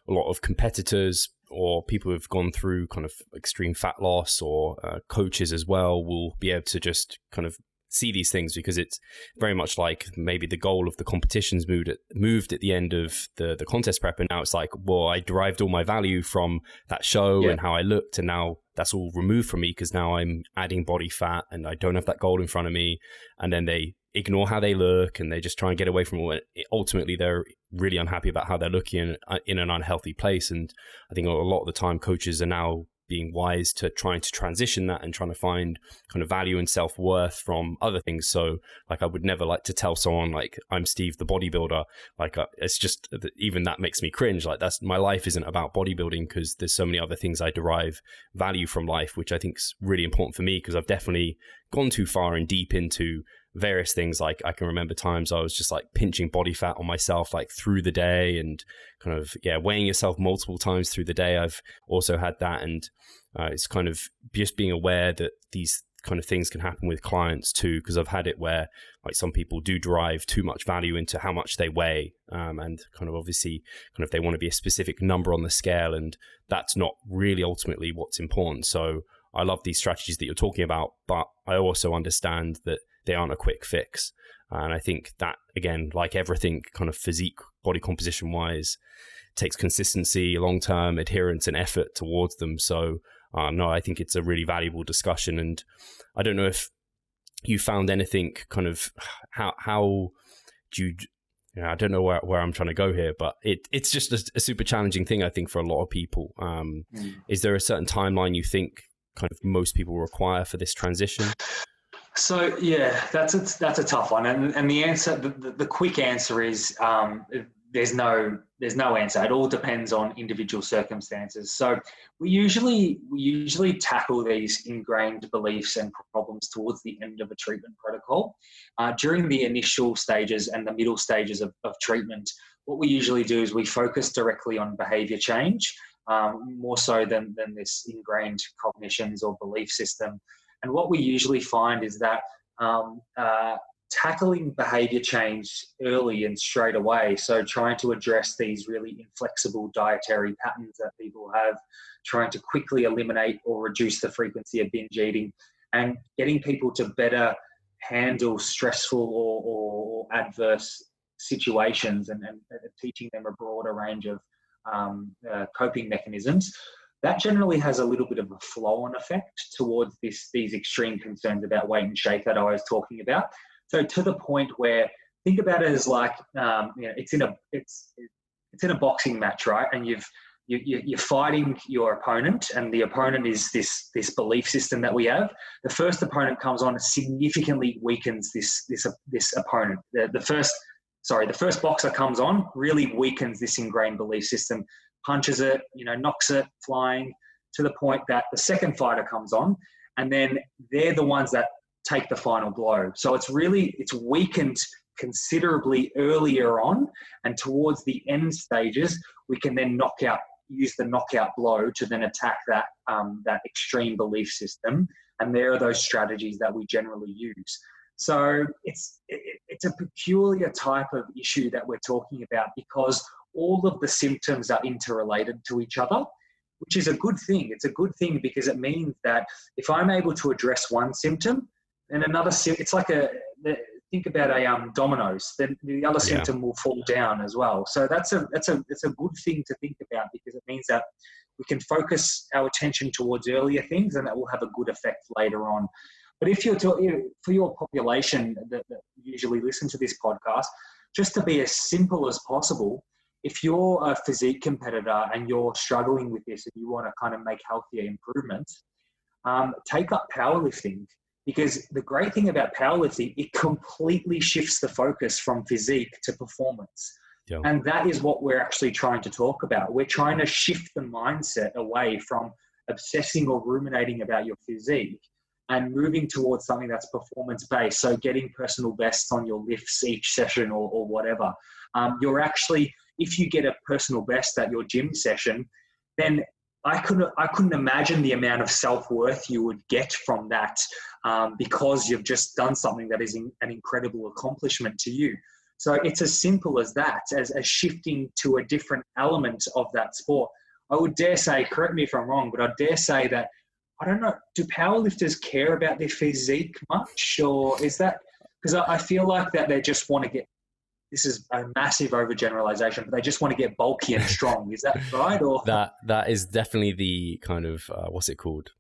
a lot of competitors or people who've gone through kind of extreme fat loss, or coaches as well, will be able to just kind of see these things, because it's very much like maybe the goal of the competitions moved at the end of the contest prep, and now it's like, well, I derived all my value from that show and how I looked, and now that's all removed from me because now I'm adding body fat and I don't have that goal in front of me. And then they ignore how they look and they just try and get away from it. Ultimately, they're really unhappy about how they're looking in an unhealthy place. And I think a lot of the time coaches are now being wise to trying to transition that and trying to find kind of value and self-worth from other things. So like, I would never like to tell someone like, I'm Steve the bodybuilder. Like it's just, even that makes me cringe. Like, that's, my life isn't about bodybuilding, because there's so many other things I derive value from life, which I think is really important for me, because I've definitely gone too far and deep into various things. Like, I can remember times I was just like pinching body fat on myself like through the day, and kind of weighing yourself multiple times through the day. I've also had that, and it's kind of just being aware that these kind of things can happen with clients too, because I've had it where like some people do derive too much value into how much they weigh, and kind of obviously kind of they want to be a specific number on the scale, and that's not really ultimately what's important. So I love these strategies that you're talking about, but I also understand that they aren't a quick fix. And I think that, again, like everything kind of physique, body composition wise, takes consistency, long-term adherence and effort towards them. So no, I think it's a really valuable discussion. And I don't know if you found anything kind of how do you, I don't know where I'm trying to go here, but it's just a super challenging thing, I think, for a lot of people. Is there a certain timeline you think kind of most people require for this transition? So yeah, that's a tough one, and the answer, the quick answer is there's no answer. It all depends on individual circumstances. So we usually tackle these ingrained beliefs and problems towards the end of a treatment protocol. During the initial stages and the middle stages of treatment, what we usually do is we focus directly on behavior change, more so than this ingrained cognitions or belief system. And what we usually find is that tackling behavior change early and straight away, so trying to address these really inflexible dietary patterns that people have, trying to quickly eliminate or reduce the frequency of binge eating, and getting people to better handle stressful or adverse situations, and teaching them a broader range of coping mechanisms. That generally has a little bit of a flow-on effect towards these extreme concerns about weight and shape that I was talking about. So to the point where think about it as like, it's in a boxing match, right? And you're fighting your opponent, and the opponent is this belief system that we have. The first opponent comes on, significantly weakens this opponent. The first boxer comes on, really weakens this ingrained belief system, punches it, knocks it flying, to the point that the second fighter comes on, and then they're the ones that take the final blow. So it's weakened considerably earlier on, and towards the end stages, we can then use the knockout blow to then attack that extreme belief system. And there are those strategies that we generally use. So it's a peculiar type of issue that we're talking about, because all of the symptoms are interrelated to each other, which is a good thing. It's a good thing because it means that if I'm able to address one symptom, then another it's like think about a dominoes. Then the other symptom will fall down as well. So it's a good thing to think about, because it means that we can focus our attention towards earlier things, and that will have a good effect later on. But if for your population that usually listen to this podcast, just to be as simple as possible, if you're a physique competitor and you're struggling with this and you want to kind of make healthier improvements, take up powerlifting. Because the great thing about powerlifting, it completely shifts the focus from physique to performance. Yeah. And that is what we're actually trying to talk about. We're trying to shift the mindset away from obsessing or ruminating about your physique and moving towards something that's performance-based. So getting personal bests on your lifts each session or whatever. You're actually, if you get a personal best at your gym session, then I couldn't imagine the amount of self-worth you would get from that, because you've just done something that is an incredible accomplishment to you. So it's as simple as that, as shifting to a different element of that sport. I would dare say, correct me if I'm wrong, but I dare say that, I don't know, do powerlifters care about their physique much? Or is that, because I feel like that they just want to get, this is a massive overgeneralization, but they just want to get bulky and strong. Is that right? Or that is definitely the kind of what's it called?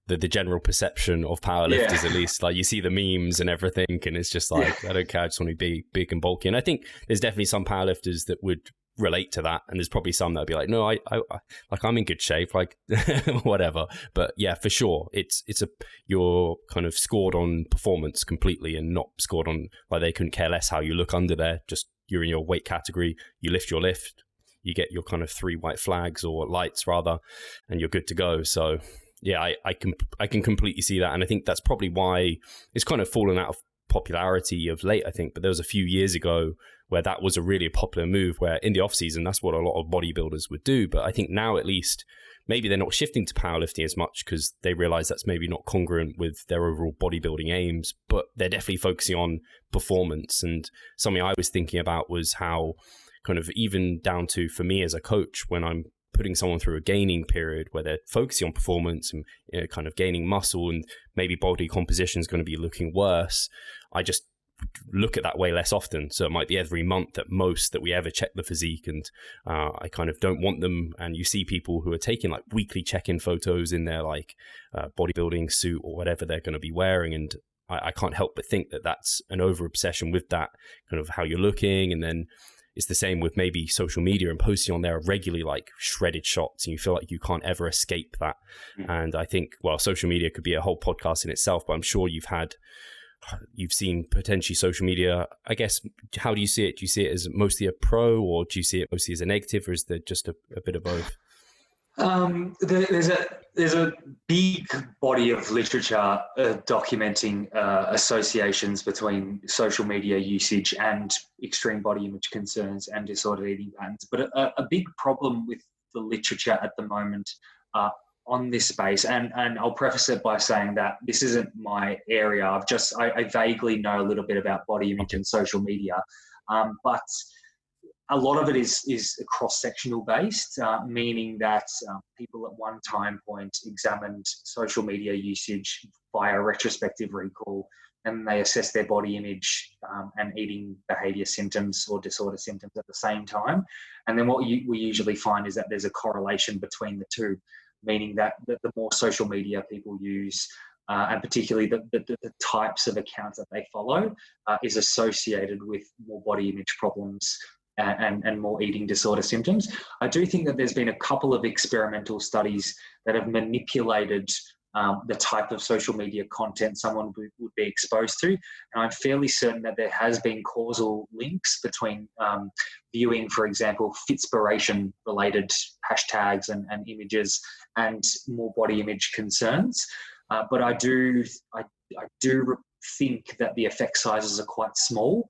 The general perception of powerlifters, at least. Like, you see the memes and everything, and it's just like, I don't care, I just want to be big and bulky. And I think there's definitely some powerlifters that would relate to that, and there's probably some that'll be like, no, I'm in good shape, like whatever. But yeah, for sure, you're kind of scored on performance completely, and not scored on, like, they couldn't care less how you look under there. Just, you're in your weight category, you lift your lift, you get your kind of 3 white flags, or lights rather, and you're good to go. So yeah, I can completely see that, and I think that's probably why it's kind of fallen out of popularity of late, I think. But there was a few years ago where that was a really popular move, where in the off season, that's what a lot of bodybuilders would do. But I think now, at least, maybe they're not shifting to powerlifting as much because they realize that's maybe not congruent with their overall bodybuilding aims, but they're definitely focusing on performance. And something I was thinking about was how, kind of, even down to, for me as a coach, when I'm putting someone through a gaining period where they're focusing on performance and, kind of gaining muscle, and maybe body composition is going to be looking worse, I just look at that way less often. So it might be every month at most that we ever check the physique, and I kind of don't want them. And you see people who are taking like weekly check-in photos in their like bodybuilding suit or whatever they're going to be wearing, and I can't help but think that that's an over obsession with that kind of how you're looking. And then it's the same with maybe social media and posting on there regularly like shredded shots, and you feel like you can't ever escape that. And I think, well, social media could be a whole podcast in itself, but I'm sure you've seen potentially social media. I guess, how do you see it? Do you see it as mostly a pro, or do you see it mostly as a negative, or is there just a bit of both? There's a big body of literature documenting associations between social media usage and extreme body image concerns and disordered eating patterns. But a big problem with the literature at the moment on this space, and I'll preface it by saying that this isn't my area. I vaguely know a little bit about body image and social media, but a lot of it is cross-sectional based, meaning that people at one time point examined social media usage via retrospective recall, and they assessed their body image and eating behavior symptoms or disorder symptoms at the same time. And then what we usually find is that there's a correlation between the two, meaning that the more social media people use, and particularly the types of accounts that they follow, is associated with more body image problems and more eating disorder symptoms. I do think that there's been a couple of experimental studies that have manipulated the type of social media content someone would be exposed to. And I'm fairly certain that there has been causal links between viewing, for example, Fitspiration related hashtags and images and more body image concerns. But I do think that the effect sizes are quite small,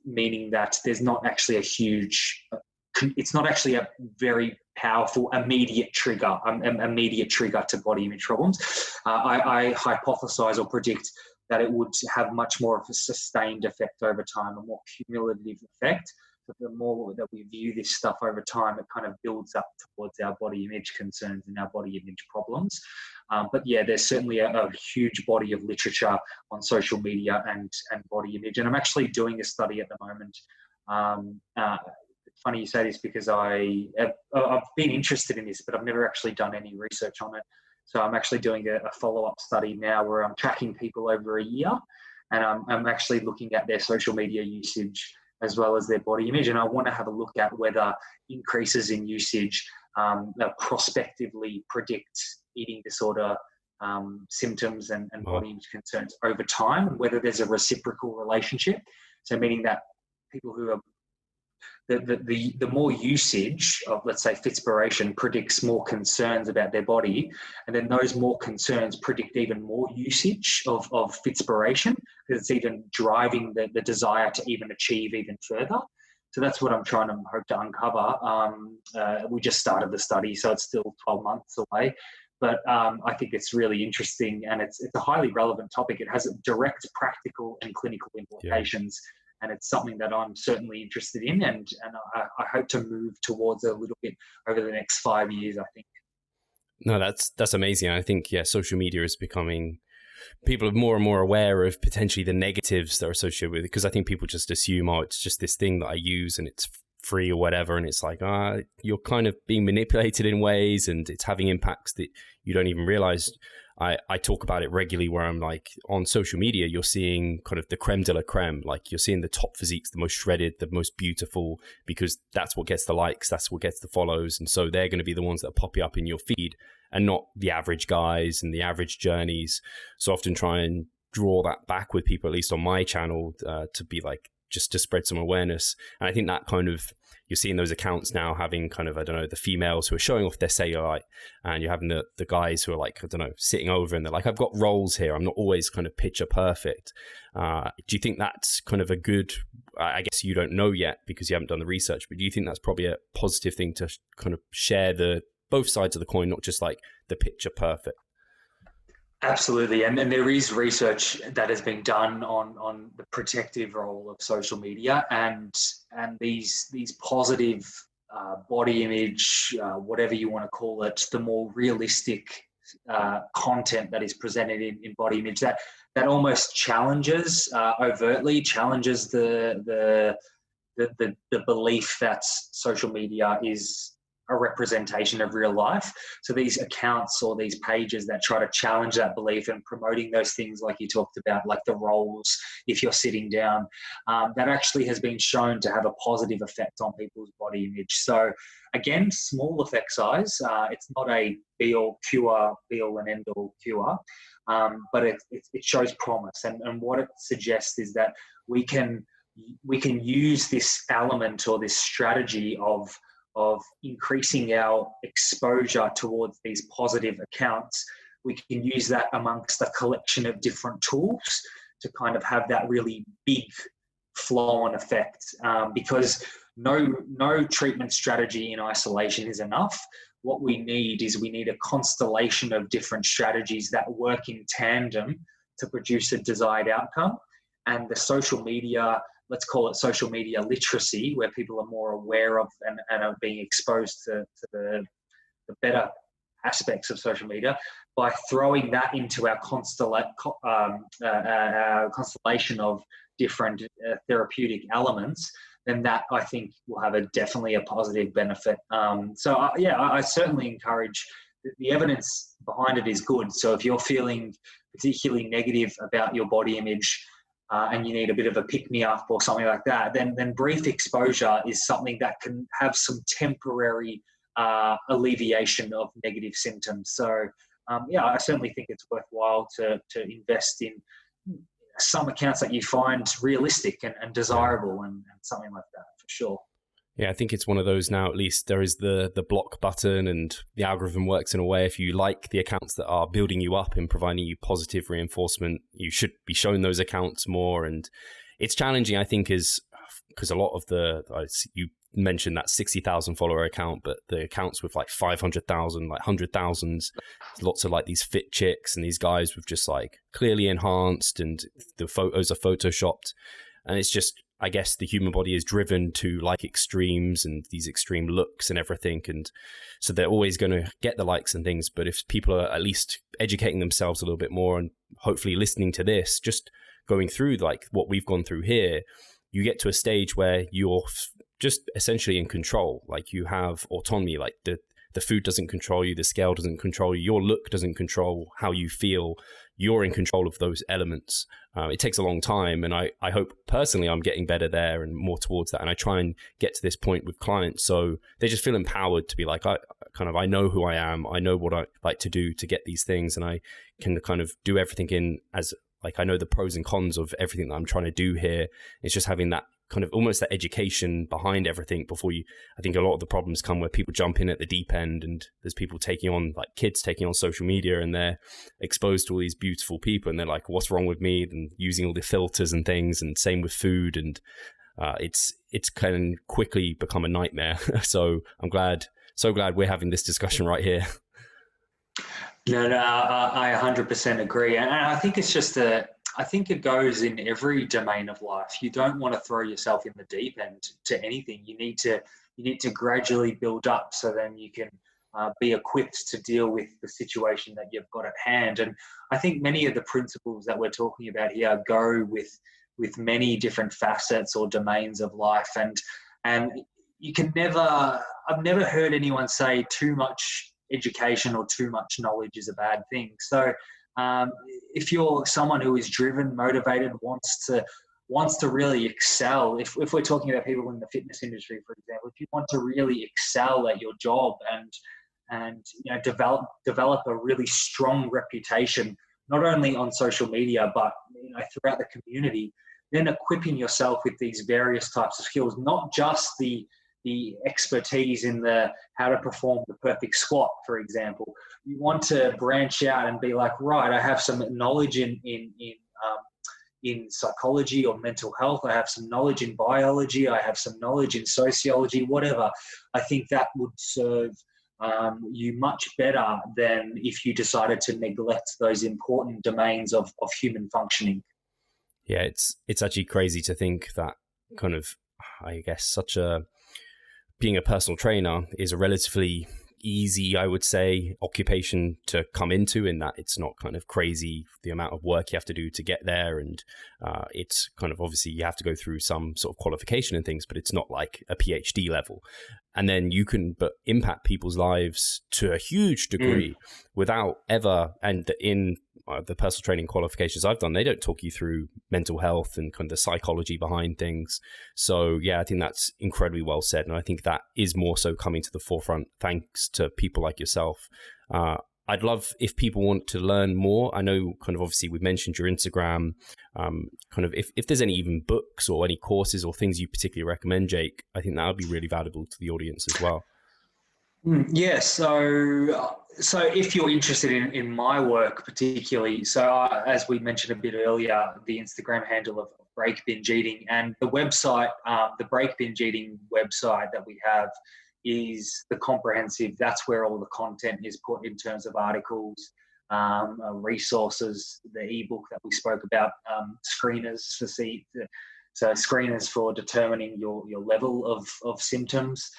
meaning that there's not actually it's not actually a very powerful immediate trigger to body image problems. I hypothesize or predict that it would have much more of a sustained effect over time, a more cumulative effect. But the more that we view this stuff over time, it kind of builds up towards our body image concerns and our body image problems. But yeah, there's certainly a huge body of literature on social media and body image. And I'm actually doing a study at the moment. It's funny you say this because I've been interested in this, but I've never actually done any research on it. So I'm actually doing a follow-up study now where I'm tracking people over a year, and I'm actually looking at their social media usage as well as their body image. And I want to have a look at whether increases in usage prospectively predict eating disorder symptoms and body image concerns over time, and whether there's a reciprocal relationship. So meaning that people who are the more usage of, let's say, Fitspiration predicts more concerns about their body, and then those more concerns predict even more usage of Fitspiration, because it's even driving the desire to even achieve even further. So that's what I'm trying to hope to uncover. We just started the study, so it's still 12 months away. But I think it's really interesting, and it's a highly relevant topic. It has direct practical and clinical implications. Yeah. And it's something that I'm certainly interested in, and I hope to move towards a little bit over the next 5 years, I think. No, that's amazing. I think, social media is becoming, people are more and more aware of potentially the negatives that are associated with it, because I think people just assume, it's just this thing that I use and it's free or whatever, and it's like, you're kind of being manipulated in ways, and it's having impacts that you don't even realize. I talk about it regularly, where I'm like, on social media, you're seeing kind of the creme de la creme. Like, you're seeing the top physiques, the most shredded, the most beautiful, because that's what gets the likes, that's what gets the follows. And so they're going to be the ones that pop you up in your feed, and not the average guys and the average journeys. So often try and draw that back with people, at least on my channel, to be like, just to spread some awareness. And I think that kind of, you're seeing those accounts now having kind of, I don't know, the females who are showing off their cellulite, and you're having the guys who are like, I don't know, sitting over and they're like, I've got roles here, I'm not always kind of picture perfect. Do you think that's kind of a good, I guess you don't know yet because you haven't done the research, but do you think that's probably a positive thing to kind of share both sides of the coin, not just like the picture perfect? Absolutely, and there is research that has been done on the protective role of social media and these positive body image, whatever you want to call it, the more realistic content that is presented in body image that almost challenges overtly challenges the belief that social media is a representation of real life. So these accounts or these pages that try to challenge that belief and promoting those things like you talked about, like the roles, if you're sitting down, that actually has been shown to have a positive effect on people's body image. So again, small effect size. It's not a be-all and end-all cure, but it shows promise. And what it suggests is that we can use this element or this strategy of increasing our exposure towards these positive accounts. We can use that amongst a collection of different tools to kind of have that really big flow-on effect, because no treatment strategy in isolation is enough. What we need a constellation of different strategies that work in tandem to produce a desired outcome. And the social media, let's call it social media literacy, where people are more aware of and are being exposed to the better aspects of social media, by throwing that into our constellation of different therapeutic elements, then that, I think, will have definitely a positive benefit. I certainly encourage the evidence behind it is good. So if you're feeling particularly negative about your body image, and you need a bit of a pick-me-up or something like that, then brief exposure is something that can have some temporary alleviation of negative symptoms. So, I certainly think it's worthwhile to invest in some accounts that you find realistic and desirable and something like that, for sure. Yeah, I think it's one of those now. At least there is the block button, and the algorithm works in a way. If you like the accounts that are building you up and providing you positive reinforcement, you should be shown those accounts more. And it's challenging, I think, is because a lot of you mentioned that 60,000 follower account, but the accounts with like 500,000, like 100,000s, lots of like these fit chicks and these guys with just like clearly enhanced, and the photos are photoshopped, and it's just, I guess the human body is driven to like extremes and these extreme looks and everything. And so they're always going to get the likes and things. But if people are at least educating themselves a little bit more and hopefully listening to this, just going through like what we've gone through here, you get to a stage where you're just essentially in control. Like you have autonomy, like the food doesn't control you, the scale doesn't control you, your look doesn't control how you feel. You're in control of those elements. It takes a long time, and I hope personally I'm getting better there and more towards that. And I try and get to this point with clients, so they just feel empowered to be like, I know who I am, I know what I like to do to get these things, and I can kind of do everything in as like I know the pros and cons of everything that I'm trying to do here. It's just having that kind of almost that education behind everything before you. I think a lot of the problems come where people jump in at the deep end, and there's people taking on, like kids taking on social media, and they're exposed to all these beautiful people, and they're like, what's wrong with me? And using all the filters and things, and same with food. And it's can quickly become a nightmare. So I'm so glad we're having this discussion right here. No, I 100% agree. And I think it's just I think it goes in every domain of life. You don't want to throw yourself in the deep end to anything. You need to gradually build up, so then you can be equipped to deal with the situation that you've got at hand. And I think many of the principles that we're talking about here go with many different facets or domains of life. And you can I've never heard anyone say too much education or too much knowledge is a bad thing. So if you're someone who is driven, motivated, wants to really excel, if we're talking about people in the fitness industry, for example, if you want to really excel at your job and develop a really strong reputation, not only on social media, but throughout the community, then equipping yourself with these various types of skills, not just the expertise in how to perform the perfect squat, for example. You want to branch out and be like, right, I have some knowledge in psychology or mental health. I have some knowledge in biology. I have some knowledge in sociology, whatever. I think that would serve you much better than if you decided to neglect those important domains of human functioning. Yeah, it's actually crazy to think that kind of, I guess, being a personal trainer is a relatively easy, I would say, occupation to come into, in that it's not kind of crazy the amount of work you have to do to get there. And it's kind of, obviously you have to go through some sort of qualification and things, but it's not like a PhD level. And then you can impact people's lives to a huge degree without ever, and in the personal training qualifications I've done, they don't talk you through mental health and kind of the psychology behind things. So yeah, I think that's incredibly well said. And I think that is more so coming to the forefront thanks to people like yourself. I'd love if people want to learn more. I know kind of obviously we mentioned your Instagram, kind of if there's any even books or any courses or things you particularly recommend, Jake, I think that would be really valuable to the audience as well. Yeah, so if you're interested in my work particularly, as we mentioned a bit earlier, the Instagram handle of Break Binge Eating, and the website, the Break Binge Eating website that we have is the comprehensive. That's where all the content is put in terms of articles, resources, the ebook that we spoke about, screeners for determining your level of symptoms.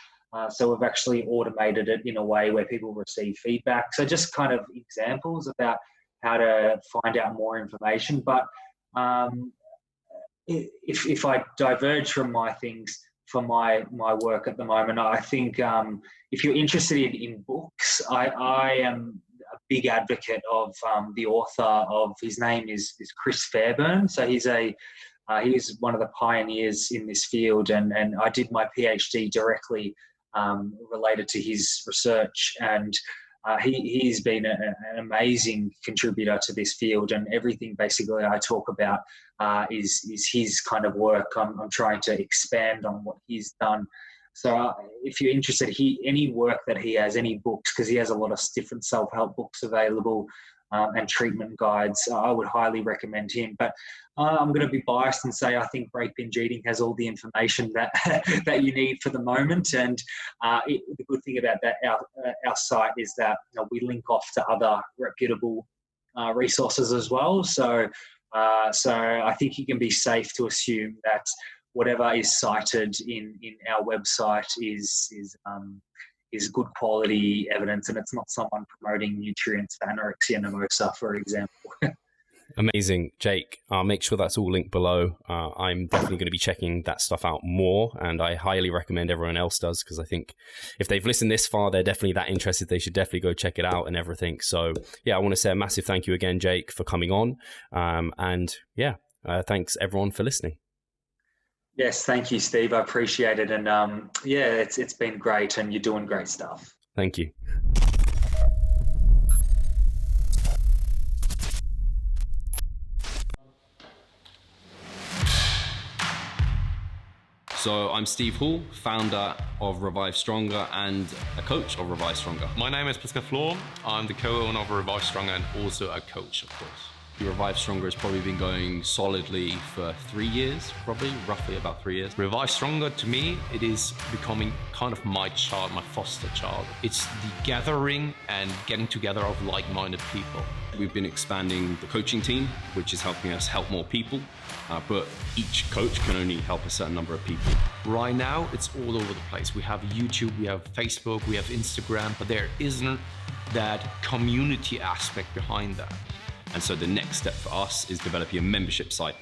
So we've actually automated it in a way where people receive feedback. So just kind of examples about how to find out more information. But if I diverge from my things, for my work at the moment. I think if you're interested in books, I am a big advocate of the author of, his name is Chris Fairburn. So he was one of the pioneers in this field, and I did my PhD directly related to his research, and he's been an amazing contributor to this field, and everything basically I talk about is his kind of work. I'm trying to expand on what he's done. So if you're interested, any work that he has, any books, because he has a lot of different self-help books available and treatment guides, I would highly recommend him. But I'm going to be biased and say I think Break Binge Eating has all the information that that you need for the moment. And the good thing about that, our site, is that we link off to other reputable resources as well. So I think you can be safe to assume that whatever is cited in our website is good quality evidence, and it's not someone promoting nutrients for anorexia nervosa, for example. Amazing, Jake. I'll make sure that's all linked below. I'm definitely going to be checking that stuff out more, and I highly recommend everyone else does, because I think if they've listened this far, they're definitely that interested. They should definitely go check it out and everything. So yeah, I want to say a massive thank you again, Jake, for coming on. And yeah, thanks everyone for listening. Yes, thank you, Steve. I appreciate it. And yeah, it's been great, and you're doing great stuff. Thank you. So I'm Steve Hall, founder of Revive Stronger and a coach of Revive Stronger. My name is Pascal Flor. I'm the co-owner of Revive Stronger and also a coach, of course. Revive Stronger has probably been going solidly for 3 years, roughly about 3 years. Revive Stronger, to me, it is becoming kind of my child, my foster child. It's the gathering and getting together of like-minded people. We've been expanding the coaching team, which is helping us help more people, but each coach can only help a certain number of people. Right now, it's all over the place. We have YouTube, we have Facebook, we have Instagram, but there isn't that community aspect behind that. And so the next step for us is developing a membership site.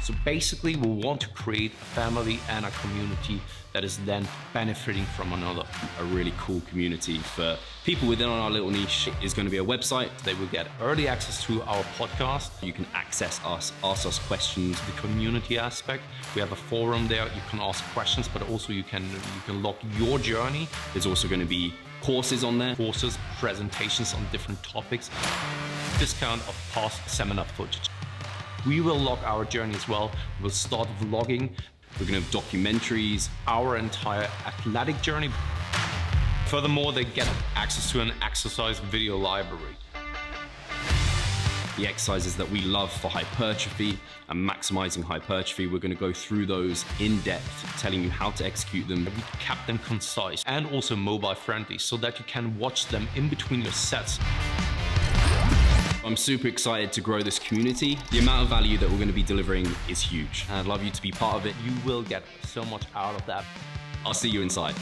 So basically, we want to create a family and a community that is then benefiting from another. A really cool community for people within our little niche is going to be a website. They will get early access to our podcast. You can access us, ask us questions. The community aspect, we have a forum there. You can ask questions, but also you can log your journey. There's also going to be courses on there. Courses, presentations on different topics. Discount of past seminar footage. We will log our journey as well. We'll start vlogging. We're going to have documentaries. Our entire athletic journey. Furthermore, they get access to an exercise video library. The exercises that we love for hypertrophy and maximizing hypertrophy, we're going to go through those in depth, telling you how to execute them. We kept them concise and also mobile friendly so that you can watch them in between your sets. I'm super excited to grow this community. The amount of value that we're going to be delivering is huge, and I'd love you to be part of it. You will get so much out of that. I'll see you inside.